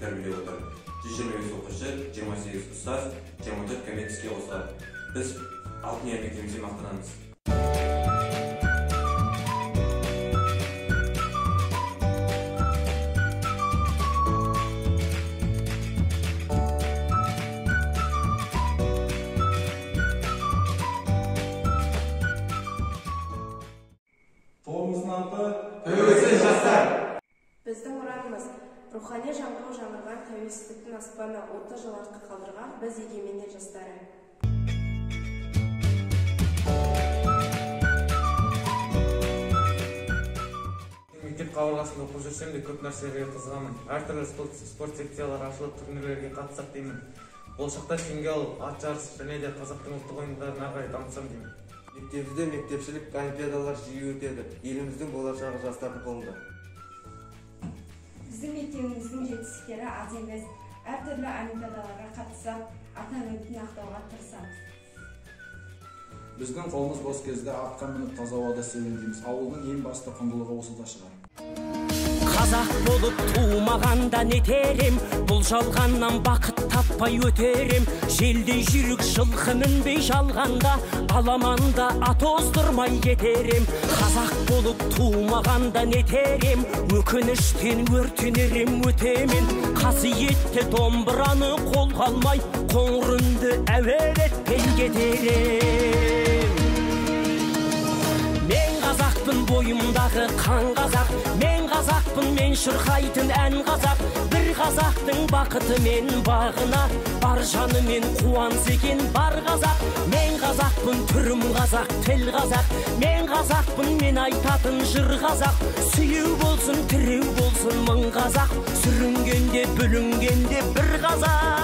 тәрбиелеп отыр. 125 оқушы, 28 ұстаз, 24 коммерческий қосылады. Біз алтын ер мектебімізде мақтанамыз. Тобымыздың аты Тәуелсіз жастар. Біздің ұранымыз рухани жаңғыру жаңғырған тәуелсіздіктің аспаны 30 жыл артқа қалдырған біз егеменді жастары. Мектеп қабырғасында оқып жүрсем де көп нәрселерге қызығамын. Әртүрлі спорт секциялары ашылып турнирлерге қатыссақ деймін. Болашақта фингал, ат жарыс және де қазақтың ұлттық ойындарын ары қарай дамытсам деймін. Мектебімізде мектепшілік олимпиадалар жиі өтеді. Еліміздің болашағы жастардың қолында. Біздің мектебіміздің жетістіктері аз емес. Әртүрлі олимпиадаларға қатысып, атамекенін ақтауға тырысамыз. Біздің қолымыз бос кезде атқа мініп таза ауада серуендейміз. Ауылдың ең басты құндылығы осында шығар. Қазақ болып туылмағанда нетерем, бұл жалғаннан бақыт таппай өтерем. Желдей жүйрік жылқы мінбей жалғанда, аламанда ат оздырмай кетерем. Қазақ болып туылмағанда нетерем, өкініштен өртенерем өтемен. Қасиетті домбыраны қолға алмай, қоңыр үнді әуелетпен кетерем. Мен қазақпын, бойымдағы қан қазақ, мен қазақпын, мен шырқайтын ән қазақ. Бір қазақтың бақыты мен бағына, бар жаны мен қуаныс екен бар қазақ. Мен қазақпын, түрім қазақ, тіл қазақ, мен қазақпын, мен айтатын жыр қазақ. Сүйеу болсын, тіреу болсын мың қазақ, сүрінгенде бүлінгенде бір қазақ.